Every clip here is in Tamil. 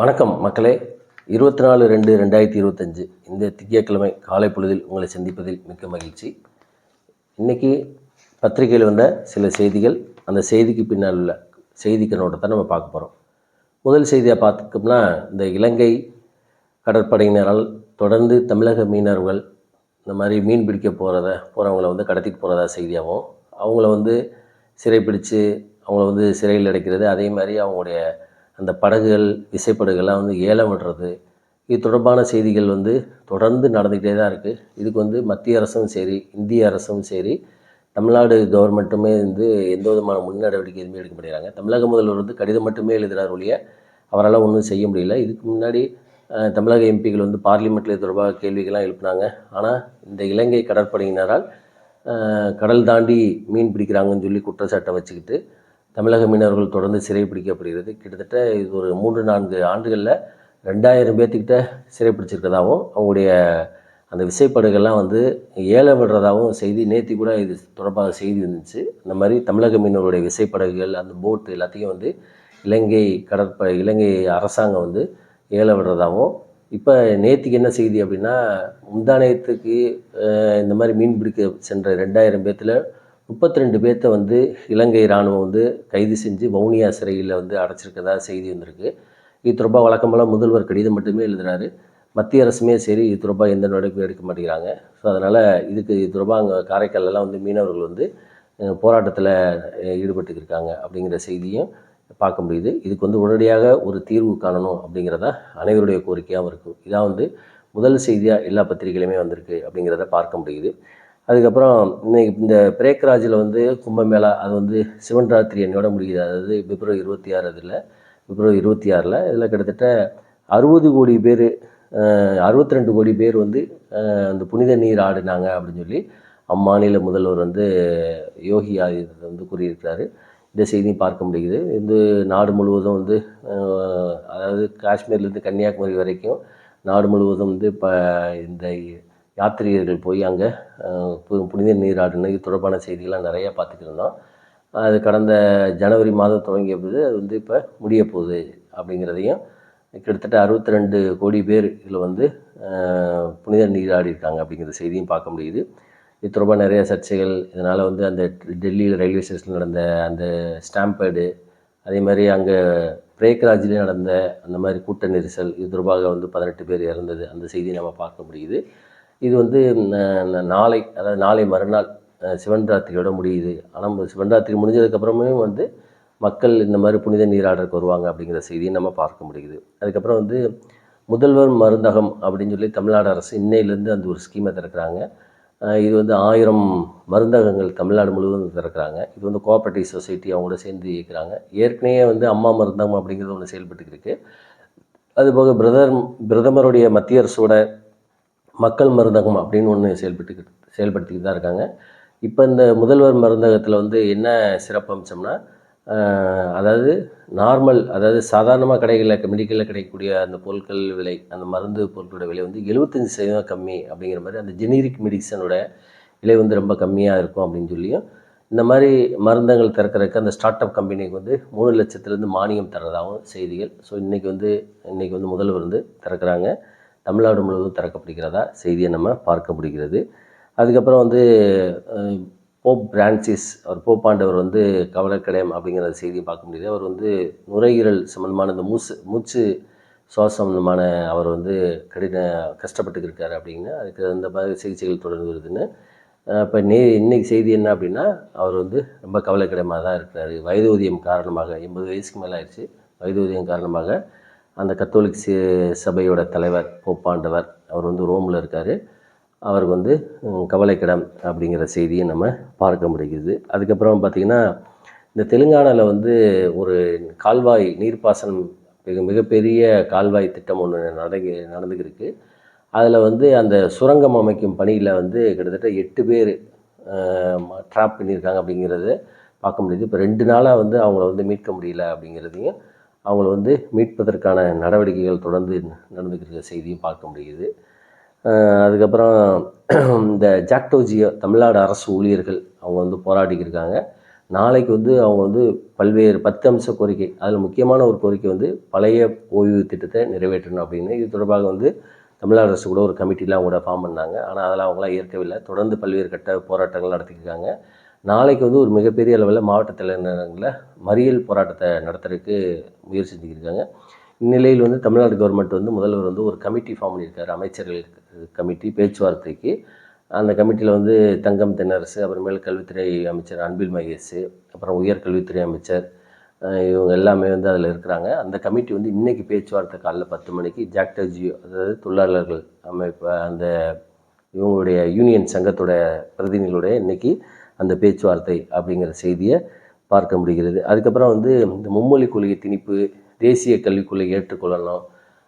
வணக்கம் மக்களே. 24/2/2025 இந்த திங்கட்கிழமை காலை பொழுதில் உங்களை சந்திப்பதில் மிக்க மகிழ்ச்சி. இன்றைக்கி பத்திரிகையில் வந்த சில செய்திகள், அந்த செய்திக்கு பின்னால் உள்ள செய்தி கண்ணோட்டத்தை நம்ம பார்க்க போகிறோம். முதல் செய்தியாக பார்த்துக்கோம்னா, இந்த இலங்கை கடற்படையினரால் தொடர்ந்து தமிழக மீனவர்கள் இந்த மாதிரி மீன் பிடிக்க போகிறவங்கள கடத்திட்டு போகிறதா செய்தியாகவும், அவங்கள சிறைப்பிடித்து அவங்கள சிறையில் அடைக்கிறது, அதே மாதிரி அவங்களுடைய அந்த படகுகள் விசைப்படகுகள்லாம் ஏலம் விடுறது, இது தொடர்பான செய்திகள் தொடர்ந்து நடந்துகிட்டே தான் இருக்குது. இதுக்கு மத்திய அரசும் சரி, இந்திய அரசும் சரி, தமிழ்நாடு கவர்மெண்ட்டுமே எந்த விதமான முன்னடவடிக்கை எதுவுமே எடுக்க மாட்டேங்கிறாங்க. தமிழக முதல்வர் கடிதம் மட்டுமே எழுதுகிறார் ஒழிய அவரால் ஒன்றும் செய்ய முடியல. இதுக்கு முன்னாடி தமிழக எம்பிக்கள் பார்லிமெண்ட்டில் இது தொடர்பாக கேள்விகள்லாம் எழுப்பினாங்க. ஆனால் இந்த இலங்கை கடற்படையினரால் கடல் தாண்டி மீன் பிடிக்கிறாங்கன்னு சொல்லி குற்றச்சாட்டை வச்சுக்கிட்டு தமிழக மீனவர்கள் தொடர்ந்து சிறைப்பிடிக்கப்படுகிறது. கிட்டத்தட்ட இது ஒரு 3-4 ஆண்டுகளில் 2000 பேர்த்துக்கிட்ட சிறைப்பிடிச்சிருக்கதாகவும், அவங்களுடைய அந்த விசைப்படகுகள்லாம் ஏலம் விடுறதாகவும் செய்தி நேற்று கூட இது தொடர்பாக செய்தி இருந்துச்சு. இந்த மாதிரி தமிழக மீனவர்களுடைய விசைப்படகுகள், அந்த போட்டு எல்லாத்தையும் இலங்கை அரசாங்கம் ஏலம் விடுறதாகவும், இப்போ நேற்றுக்கு என்ன செய்தி அப்படின்னா, முந்தானயத்துக்கு இந்த மாதிரி மீன் பிடிக்க சென்ற 2000 பேர்த்தில் 32 பேர்த்த இலங்கை இராணுவம் கைது செஞ்சு வவுனியா சிறையில் அடைச்சிருக்கதா செய்தி வந்திருக்கு. இது தொடர்பாக வழக்கம் போல் முதல்வர் கடிதம் மட்டுமே எழுதுகிறாரு. மத்திய அரசுமே சரி, இது தொடர்பாக எந்த நடவடிக்கையும் எடுக்க மாட்டேங்கிறாங்க. ஸோ அதனால் இது தொடர்பாக அங்கே காரைக்காலெல்லாம் மீனவர்கள் போராட்டத்தில் ஈடுபட்டு இருக்காங்க அப்படிங்கிற செய்தியும் பார்க்க முடியுது. இதுக்கு உடனடியாக ஒரு தீர்வு காணணும் அப்படிங்கிறதா அனைவருடைய கோரிக்கையாகவும் இருக்கும். இதான் முதல் செய்தியாக எல்லா பத்திரிகையிலுமே வந்திருக்கு அப்படிங்கிறத பார்க்க முடியுது. அதுக்கப்புறம் இன்னைக்கு இந்த பிரேக்ராஜில் கும்பமேளா அது சிவன் ராத்திரி என்னோட முடியுது. அதாவது பிப்ரவரி 26 இதில் கிட்டத்தட்ட 60 கோடி பேர் 62 கோடி பேர் அந்த புனித நீர் ஆடினாங்க அப்படின்னு சொல்லி அம்மாநில முதல்வர் யோகி ஆதித்யநாத் கூறியிருக்கிறாரு. இந்த செய்தியும் பார்க்க முடியுது. நாடு முழுவதும் அதாவது காஷ்மீர்லேருந்து கன்னியாகுமரி வரைக்கும் நாடு முழுவதும் இப்போ இந்த யாத்திரிகர்கள் போய் அங்கே புனித நீராடின இது தொடர்பான செய்திகள்லாம் நிறையா பார்த்துக்கிட்டு இருந்தோம். அது கடந்த ஜனவரி மாதம் தொடங்கிய போது அது இப்போ முடிய போகுது அப்படிங்கிறதையும், கிட்டத்தட்ட 62 கோடி பேர் இதில் புனித நீராடி இருக்காங்க அப்படிங்கிற செய்தியும் பார்க்க முடியுது. இது தொடர்பாக நிறைய சர்ச்சைகள், இதனால் அந்த டெல்லியில் ரயில்வே ஸ்டேஷனில் நடந்த அந்த ஸ்டாம்பேடு, அதே மாதிரி அங்கே பிரேக்ராஜிலே நடந்த அந்த மாதிரி கூட்ட நெரிசல், இது தொடர்பாக 18 பேர் இறந்தது, அந்த செய்தியை நம்ம பார்க்க முடியுது. இது நாளை, அதாவது நாளை மறுநாள் சிவன் ராத்திரியோட முடியுது. ஆனால் சிவன் ராத்திரி முடிஞ்சதுக்கப்புறமே மக்கள் இந்த மாதிரி புனித நீராடலுக்கு வருவாங்க அப்படிங்கிற செய்தியை நம்ம பார்க்க முடியுது. அதுக்கப்புறம் முதல்வர் மருந்தகம் அப்படின்னு சொல்லி தமிழ்நாடு அரசு இன்னையிலேருந்து அந்த ஒரு ஸ்கீமை திறக்கிறாங்க. இது 1000 மருந்தகங்கள் தமிழ்நாடு முழுவதும் திறக்கிறாங்க. இது கோஆப்ரேட்டிவ் சொசைட்டி அவங்களோட சேர்ந்து இயக்குறாங்க. ஏற்கனவே அம்மா மருந்தகம் அப்படிங்கிறது ஒன்று செயல்பட்டு இருக்கு. அதுபோக பிரதமருடைய மத்திய அரசோட மக்கள் மருந்தகம் அப்படின்னு ஒன்று செயல்படுத்திக்கிட்டு தான் இருக்காங்க. இப்போ இந்த முதல்வர் மருந்தகத்தில் என்ன சிறப்பம்சம்னா, அதாவது அதாவது சாதாரணமாக கடைகளில் மெடிக்கலில் கிடைக்கக்கூடிய அந்த பொருட்கள் விலை, அந்த மருந்து பொருட்களோட விலை 75% கம்மி அப்படிங்கிற மாதிரி, அந்த ஜெனரிக் மெடிசனோட விலை ரொம்ப கம்மியாக இருக்கும் அப்படின்னு சொல்லியும், இந்த மாதிரி மருந்தகங்கள் திறக்கிறதுக்கு அந்த ஸ்டார்ட் அப் கம்பெனிக்கு 3 லட்சத்துலேருந்து மானியம் தர்றதாகவும் செய்திகள். ஸோ இன்றைக்கி முதல்வர் திறக்கிறாங்க. தமிழ்நாடு முழுவதும் திறக்கப்படுகிறதா செய்தியை நம்ம பார்க்க முடிகிறது. அதுக்கப்புறம் போப் பிரான்சிஸ், அவர் போப்பாண்டவர் கவலைக்கிடயம் அப்படிங்கிற செய்தியை பார்க்க முடியுது. அவர் நுரையீரல் சம்மந்தமான இந்த மூச்சு சுவாச சம்மந்தமான அவர் கஷ்டப்பட்டு இருக்கார் அப்படின்னு, அதுக்கு அந்த மாதிரி சிகிச்சைகள் தொடர்ந்து வருதுன்னு. இப்போ இன்னைக்கு செய்தி என்ன அப்படின்னா, அவர் ரொம்ப கவலைக்கிடமாக தான் இருக்கிறார். வயது காரணமாக 80 வயசுக்கு மேலே ஆயிடுச்சு. வயது காரணமாக அந்த கத்தோலிக் சபையோட தலைவர் போப்பாண்டவர் அவர் ரோமில் இருக்கார். அவருக்கு கவலைக்கிடம் அப்படிங்கிற செய்தியை நம்ம பார்க்க முடியுது. அதுக்கப்புறம் பார்த்திங்கன்னா, இந்த தெலுங்கானாவில் ஒரு கால்வாய் நீர்ப்பாசனம் மிகப்பெரிய கால்வாய் திட்டம் ஒன்று நடந்துக்கிருக்கு. அதில் அந்த சுரங்கம் அமைக்கும் பணியில் கிட்டத்தட்ட 8 பேர் ட்ராப் பண்ணியிருக்காங்க அப்படிங்கிறத பார்க்க முடியுது. இப்போ 2 நாளாக அவங்கள மீட்க முடியல அப்படிங்கிறதையும், அவங்கள மீட்பதற்கான நடவடிக்கைகள் தொடர்ந்து நடந்துக்கிற செய்தியும் பார்க்க முடியுது. அதுக்கப்புறம் இந்த ஜாக்டோ ஜியோ தமிழ்நாடு அரசு ஊழியர்கள் அவங்க போராடிக்கிருக்காங்க. நாளைக்கு வந்து அவங்க வந்து பல்வேறு 10 அம்ச கோரிக்கை, அதில் முக்கியமான ஒரு கோரிக்கை வந்து பழைய ஓய்வு திட்டத்தை நிறைவேற்றணும் அப்படின்னு. இது தொடர்பாக வந்து தமிழ்நாடு அரசு கூட ஒரு கமிட்டிலாம் கூட ஃபார்ம் பண்ணாங்க. ஆனால் அதெல்லாம் அவங்களாம் ஏற்கவில்லை. தொடர்ந்து பல்வேறு கட்ட போராட்டங்கள் நடத்தியிருக்காங்க. நாளைக்கு வந்து ஒரு மிகப்பெரிய அளவில் மாவட்ட தலைநகரங்களில் மறியல் போராட்டத்தை நடத்துறதுக்கு முயற்சி செஞ்சுருக்காங்க. இந்நிலையில் வந்து தமிழ்நாடு கவர்மெண்ட் வந்து முதல்வர் வந்து ஒரு கமிட்டி ஃபார்ம் பண்ணியிருக்காரு, அமைச்சர்கள் கமிட்டி பேச்சுவார்த்தைக்கு. அந்த கமிட்டியில் வந்து தங்கம் தென்னரசு, அப்புறமேல் கல்வித்துறை அமைச்சர் அன்பில் மகேஷ், அப்புறம் உயர்கல்வித்துறை அமைச்சர், இவங்க எல்லாமே வந்து அதில் இருக்கிறாங்க. அந்த கமிட்டி வந்து இன்றைக்கி பேச்சுவார்த்தை காலைல 10 மணிக்கு ஜாக்டோஜியோ, அதாவது தொழிலாளர்கள் அமைப்பு, அந்த இவங்களுடைய யூனியன் சங்கத்தோட பிரதிநிதிகளுடைய இன்றைக்கி அந்த பேச்சுவார்த்தை அப்படிங்கிற செய்தியை பார்க்க முடிகிறது. அதுக்கப்புறம் வந்து இந்த மும்மொழி கொள்கை திணிப்பு, தேசிய கல்விக் கொள்கை ஏற்றுக்கொள்ளணும்,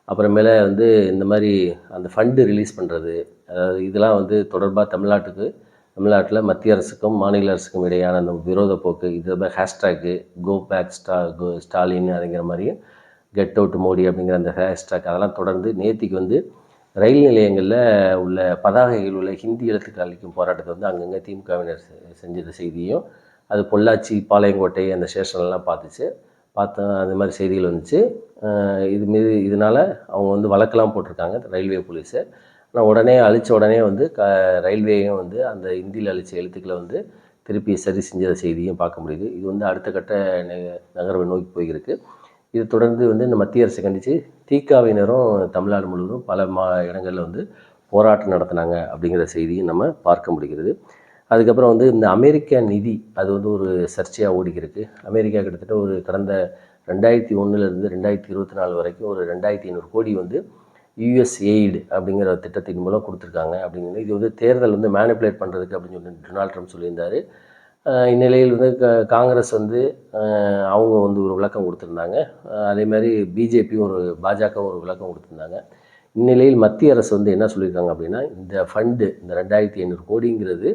அப்புறமேல வந்து இந்த மாதிரி அந்த ஃபண்டு ரிலீஸ் பண்ணுறது, அதாவது இதெல்லாம் வந்து தொடர்பாக தமிழ்நாட்டில் மத்திய அரசுக்கும் மாநில அரசுக்கும் இடையான அந்த விரோத போக்கு, இது ஹேஷ்டேக்கு கோ பேக் ஸ்டாலின் அப்படிங்கிற மாதிரியும் கெட் அவுட் மோடி அப்படிங்கிற அந்த ஹேஷ்டேக் அதெல்லாம் தொடர்ந்து நேத்திக்கு வந்து ரயில் நிலையங்களில் உள்ள பதாகைகள் உள்ள ஹிந்தி எழுத்துக்கள் அளிக்கும் போராட்டத்தை வந்து அங்கங்கே திமுகவினர் செஞ்சது செய்தியும், அது பொள்ளாச்சி பாளையங்கோட்டை அந்த ஸ்டேஷன்லாம் பார்த்தோம். அது மாதிரி செய்திகள் வந்துச்சு. இதனால் அவங்க வந்து வழக்கெல்லாம் போட்டிருக்காங்க ரயில்வே போலீஸு. ஆனால் உடனே அழித்த உடனே வந்து ரயில்வேயும் வந்து அந்த ஹிந்தியில் அழித்த எழுத்துக்களை வந்து திருப்பி சரி செஞ்ச செய்தியும் பார்க்க முடியுது. இது வந்து அடுத்த கட்ட நகர்வை நோக்கி போயிருக்கு. இது தொடர்ந்து வந்து இந்த மத்திய அரசை கண்டித்து திகாவினரும் தமிழ்நாடு முழுவதும் பல இடங்களில் வந்து போராட்டம் நடத்தினாங்க அப்படிங்கிற செய்தியும் நம்ம பார்க்க முடிகிறது. அதுக்கப்புறம் வந்து இந்த அமெரிக்கா நிதி, அது வந்து ஒரு சர்ச்சையாக ஓடிக்கிருக்கு. அமெரிக்கா கிட்டத்தட்ட ஒரு கடந்த 2001 2024 வரைக்கும் ஒரு 2500 கோடி வந்து USAID அப்படிங்கிற திட்டத்தின் மூலம் கொடுத்துருக்காங்க அப்படிங்கிறது. இது வந்து தேர்தல் வந்து மேனிப்புலேட் பண்ணுறதுக்கு அப்படின்னு சொல்லி டொனால்ட் ட்ரம்ப் சொல்லியிருந்தார். இந்நிலையில் வந்து காங்கிரஸ் வந்து அவங்க வந்து ஒரு விளக்கம் கொடுத்துருந்தாங்க. அதே மாதிரி பாஜக ஒரு விளக்கம் கொடுத்துருந்தாங்க. இந்நிலையில் மத்திய அரசு வந்து என்ன சொல்லியிருக்காங்க அப்படின்னா, இந்த ஃபண்டு இந்த 2500 கோடிங்கிறது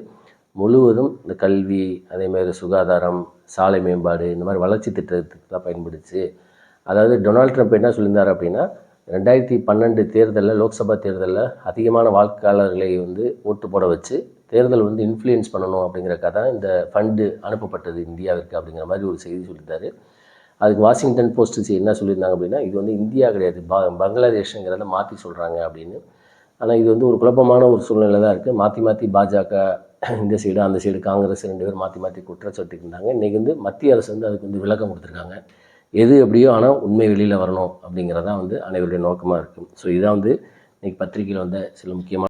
முழுவதும் இந்த கல்வி, அதேமாதிரி சுகாதாரம், சாலை மேம்பாடு, இந்த மாதிரி வளர்ச்சி திட்டத்துக்கு தான் பயன்படுச்சு. அதாவது டொனால்ட் ட்ரம்ப் என்ன சொல்லியிருந்தார் அப்படின்னா, 2012 தேர்தலில், லோக்சபா தேர்தலில் அதிகமான வாக்காளர்களை வந்து ஓட்டு போட வச்சு தேர்தல் வந்து இன்ஃப்ளூயன்ஸ் பண்ணணும் அப்படிங்கிறக்காக தான் இந்த ஃபண்டு அனுப்பப்பட்டது இந்தியாவிற்கு அப்படிங்கிற மாதிரி ஒரு செய்தி சொல்லியிருந்தார். அதுக்கு வாஷிங்டன் போஸ்ட் என்ன சொல்லியிருந்தாங்க அப்படின்னா, இது வந்து இந்தியா கிடையாது, பங்களாதேஷுங்கிறத மாற்றி சொல்கிறாங்க அப்படின்னு. ஆனால் இது வந்து ஒரு குழப்பமான ஒரு சூழ்நிலை தான் இருக்குது. மாற்றி பாஜக இந்த சைடு அந்த சைடு காங்கிரஸ் 2 பேர் மாற்றி குற்றச்சாட்டு இருந்தாங்க. இன்றைக்கி வந்து மத்திய அரசு வந்து அதுக்கு வந்து விளக்கம் கொடுத்துருக்காங்க. எது எப்படியோ ஆனால் உண்மை வெளியில் வரணும் அப்படிங்கிறதான் வந்து அனைவருடைய நோக்கமாக இருக்குது. ஸோ இதான் வந்து இன்றைக்கி பத்திரிகையில் வந்த சில முக்கியமான